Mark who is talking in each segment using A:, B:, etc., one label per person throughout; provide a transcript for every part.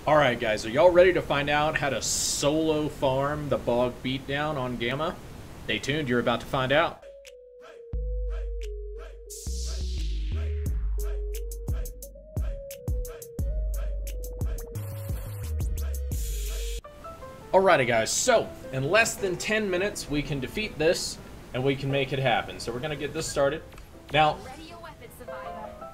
A: Alright guys, are y'all ready to find out how to solo farm the bog beatdown on Gamma? Stay tuned, you're about to find out. Alrighty guys, so in less than 10 minutes we can defeat this and we can make it happen. So we're gonna get this started. Now,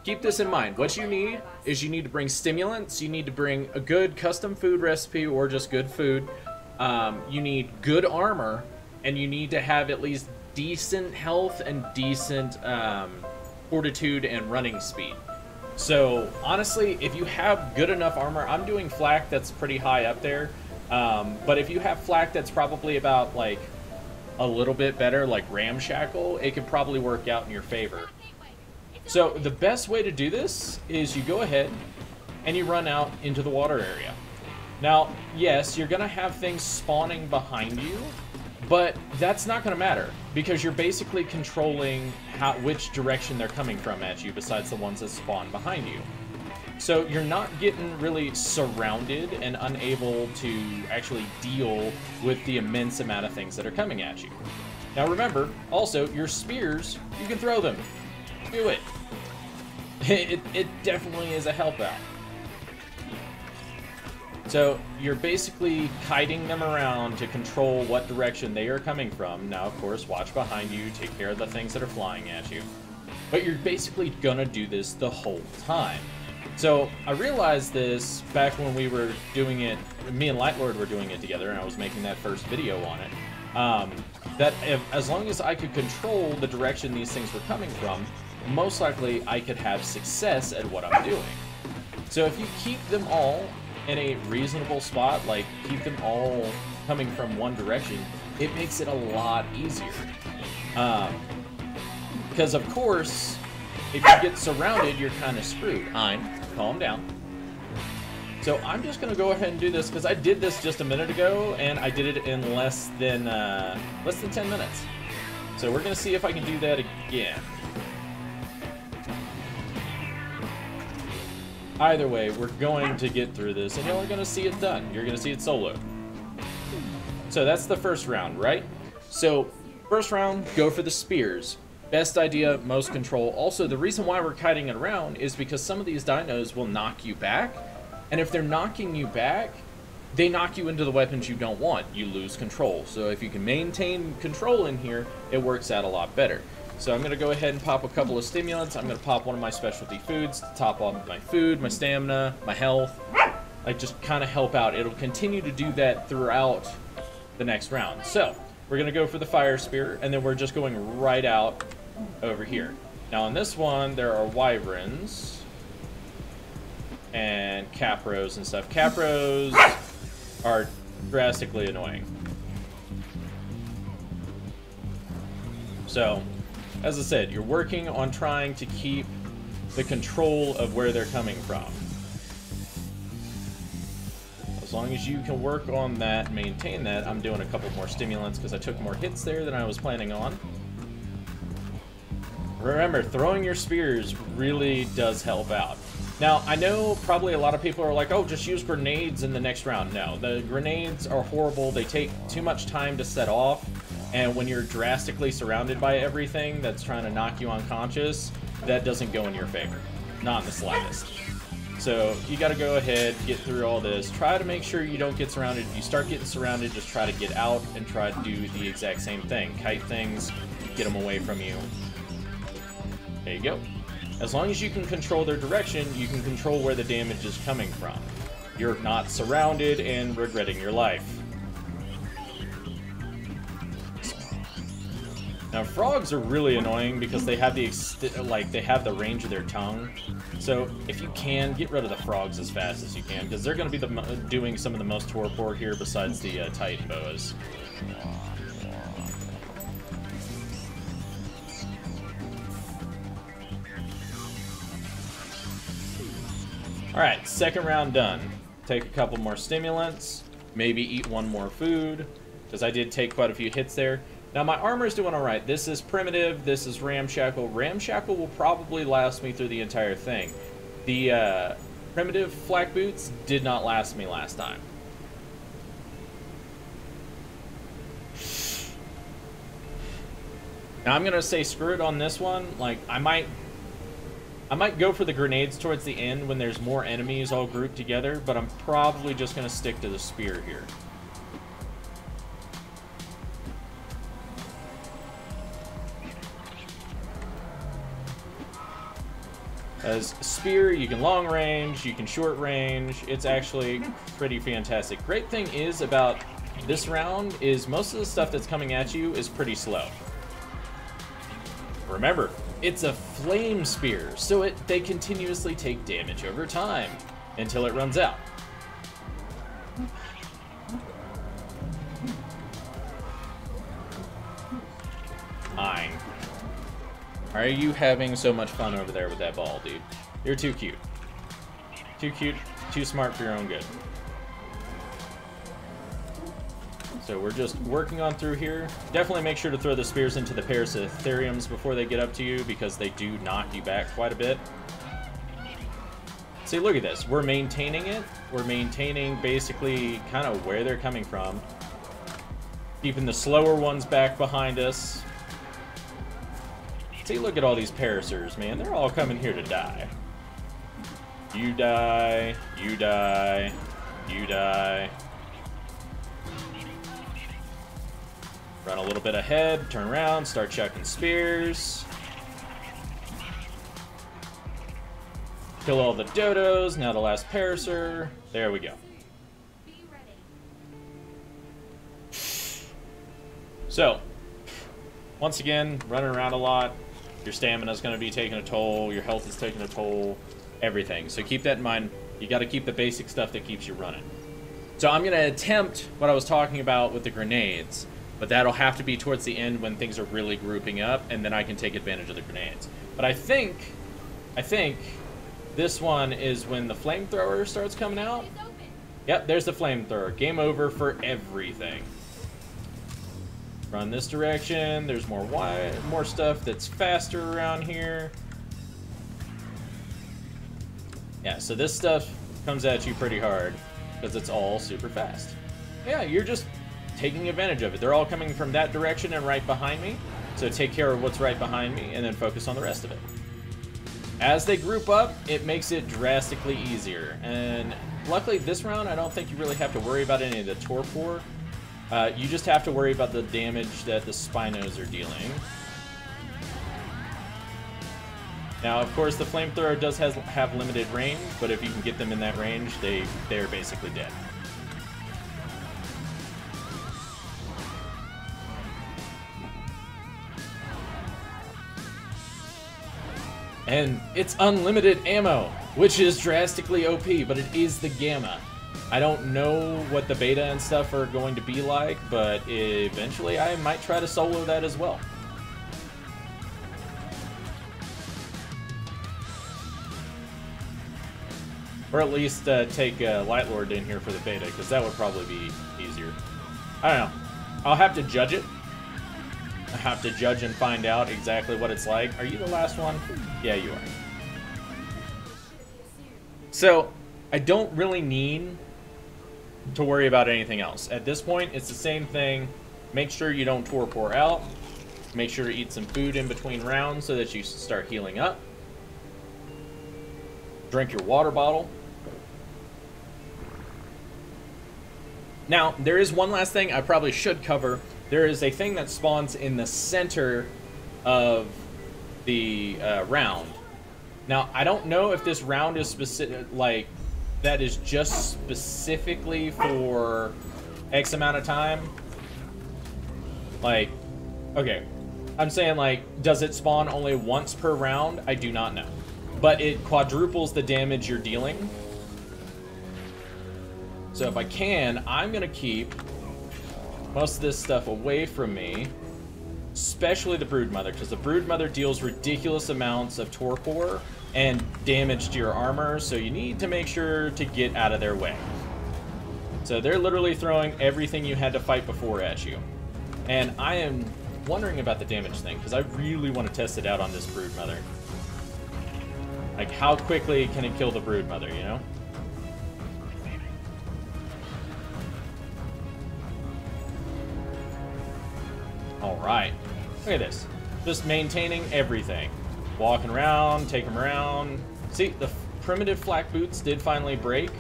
A: keep this in mind. What you need is you need to bring stimulants, you need to bring a good custom food recipe or just good food, you need good armor, and you need to have at least decent health and decent fortitude and running speed. So honestly, if you have good enough armor, I'm doing flak that's pretty high up there, but if you have flak that's probably about like a little bit better, like ramshackle, it could probably work out in your favor. So the best way to do this is you go ahead and you run out into the water area. Now, yes, you're gonna have things spawning behind you, but that's not gonna matter because you're basically controlling which direction they're coming from at you besides the ones that spawn behind you. So you're not getting really surrounded and unable to actually deal with the immense amount of things that are coming at you. Now remember, also, your spears, you can throw them. Do it. It definitely is a help out. So you're basically kiting them around to control what direction they are coming from. Now, of course, watch behind you, take care of the things that are flying at you. But you're basically gonna do this the whole time. So I realized this back when we were doing it, me and Lightlord were doing it together, and I was making that first video on it. That as long as I could control the direction these things were coming from, most likely I could have success at what I'm doing. So if you keep them all in a reasonable spot, like keep them all coming from one direction, it makes it a lot easier. Because of course, if you get surrounded, you're kind of screwed. Calm down. So I'm just gonna go ahead and do this because I did this just a minute ago and I did it in less than 10 minutes. So we're gonna see if I can do that again. Either way, we're going to get through this and y'all are gonna see it done. You're gonna see it soloed. So that's the first round, right? So first round, go for the spears. Best idea, most control. Also, the reason why we're kiting it around is because some of these dinos will knock you back. And if they're knocking you back, they knock you into the weapons you don't want. You lose control. So if you can maintain control in here, it works out a lot better. So I'm going to go ahead and pop a couple of stimulants. I'm going to pop one of my specialty foods to top off my food, my stamina, my health. Like, just kind of help out. It'll continue to do that throughout the next round. So we're going to go for the fire spear, and then we're just going right out over here. Now on this one, there are wyverns and capros and stuff. Capros are drastically annoying. So, as I said, you're working on trying to keep the control of where they're coming from. As long as you can work on that, maintain that. I'm doing a couple more stimulants because I took more hits there than I was planning on. Remember, throwing your spears really does help out. Now, I know probably a lot of people are like, oh, just use grenades in the next round. No, the grenades are horrible. They take too much time to set off. And when you're drastically surrounded by everything that's trying to knock you unconscious, that doesn't go in your favor. Not in the slightest. So you got to go ahead, get through all this. Try to make sure you don't get surrounded. If you start getting surrounded, just try to get out and try to do the exact same thing. Kite things, get them away from you. There you go. As long as you can control their direction, you can control where the damage is coming from. You're not surrounded and regretting your life. Now, frogs are really annoying because they have they have the range of their tongue. So if you can, get rid of the frogs as fast as you can because they're going to be doing some of the most torpor here besides the Titan boas. Alright, second round done. Take a couple more stimulants, maybe eat one more food, because I did take quite a few hits there. Now my armor's doing alright. This is primitive, this is ramshackle. Ramshackle will probably last me through the entire thing. The primitive flak boots did not last me last time. Now I'm gonna say screw it on this one. Like, I might go for the grenades towards the end when there's more enemies all grouped together, but I'm probably just gonna stick to the spear here. As spear, you can long range, you can short range. It's actually pretty fantastic. Great thing is about this round is most of the stuff that's coming at you is pretty slow. Remember, it's a flame spear, so they continuously take damage over time until it runs out. Mine. Why are you having so much fun over there with that ball, dude? You're too cute. Too cute, too smart for your own good. So we're just working on through here. Definitely make sure to throw the spears into the Parasitheriums before they get up to you, because they do knock you back quite a bit. See, look at this. We're maintaining it. We're maintaining basically kind of where they're coming from. Keeping the slower ones back behind us. See, look at all these Parasers, man. They're all coming here to die. You die, you die, you die. Run a little bit ahead, turn around, start chucking spears. Kill all the dodos, now the last Parasaur. There we go. So, once again, running around a lot. Your stamina's going to be taking a toll, your health is taking a toll, everything. So keep that in mind. You got to keep the basic stuff that keeps you running. So I'm going to attempt what I was talking about with the grenades, but that'll have to be towards the end when things are really grouping up, and then I can take advantage of the grenades. But I think this one is when the flamethrower starts coming out. Yep, there's the flamethrower. Game over for everything. Run this direction. There's more stuff that's faster around here. Yeah, so this stuff comes at you pretty hard because it's all super fast. Yeah, you're just taking advantage of it. They're all coming from that direction and right behind me. So take care of what's right behind me and then focus on the rest of it. As they group up, it makes it drastically easier. And luckily this round, I don't think you really have to worry about any of the torpor. You just have to worry about the damage that the Spinos are dealing. Now, of course, the flamethrower does have limited range, but if you can get them in that range, they're basically dead. And it's unlimited ammo, which is drastically OP, but it is the Gamma. I don't know what the beta and stuff are going to be like, but eventually I might try to solo that as well. Or at least take Lightlord in here for the beta, because that would probably be easier. I don't know. I'll have to judge it. I have to judge and find out exactly what it's like. Are you the last one? Yeah, you are. So, I don't really need to worry about anything else. At this point, it's the same thing. Make sure you don't torpor out. Make sure to eat some food in between rounds so that you start healing up. Drink your water bottle. Now, there is one last thing I probably should cover. There is a thing that spawns in the center of the round. Now, I don't know if this round is specific, like, that is just specifically for X amount of time. Like, okay, I'm saying, like, does it spawn only once per round? I do not know. But it quadruples the damage you're dealing. So if I can, I'm gonna keep most of this stuff away from me, especially the Broodmother, because the Broodmother deals ridiculous amounts of torpor and damage to your armor, so you need to make sure to get out of their way. So they're literally throwing everything you had to fight before at you. And I am wondering about the damage thing, because I really want to test it out on this Broodmother. Like, how quickly can it kill the broodmother, you know? Alright. Look at this. Just maintaining everything. Walking around, take them around. See, the primitive flak boots did finally break.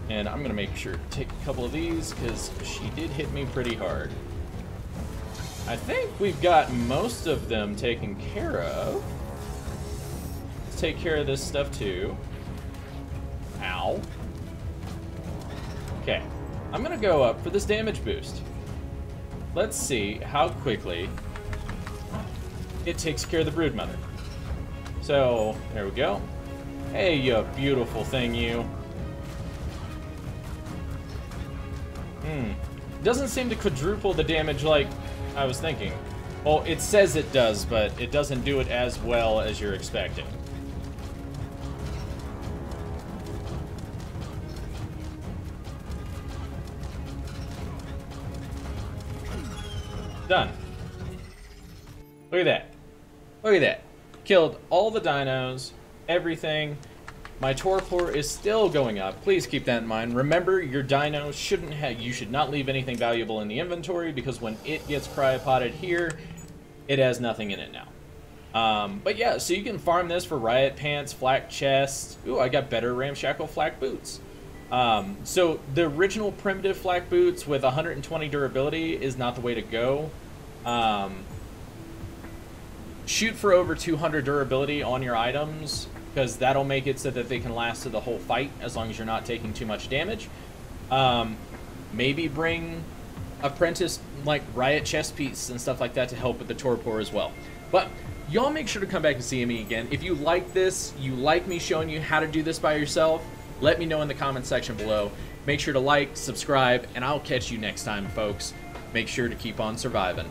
A: And I'm going to make sure to take a couple of these, because she did hit me pretty hard. I think we've got most of them taken care of. Let's take care of this stuff, too. Ow. Okay. I'm going to go up for this damage boost. Let's see how quickly it takes care of the broodmother. So, there we go. Hey, you beautiful thing, you. Doesn't seem to quadruple the damage like I was thinking. Well, it says it does, but it doesn't do it as well as you're expecting. Done. Look at that. Look at that. Killed all the dinos, everything. My torpor is still going up. Please keep that in mind. Remember, your dino shouldn't have, you should not leave anything valuable in the inventory, because when it gets cryopotted here, it has nothing in it now. But yeah, so you can farm this for riot pants, flak chests. Ooh, I got better ramshackle flak boots. So the original primitive flak boots with 120 durability is not the way to go. Shoot for over 200 durability on your items, because that'll make it so that they can last to the whole fight as long as you're not taking too much damage. Maybe bring apprentice, like, riot chest piece and stuff like that to help with the torpor as well. But y'all make sure to come back and see me again. If you like this, you like me showing you how to do this by yourself, let me know in the comment section below. Make sure to like, subscribe, and I'll catch you next time, folks. Make sure to keep on surviving.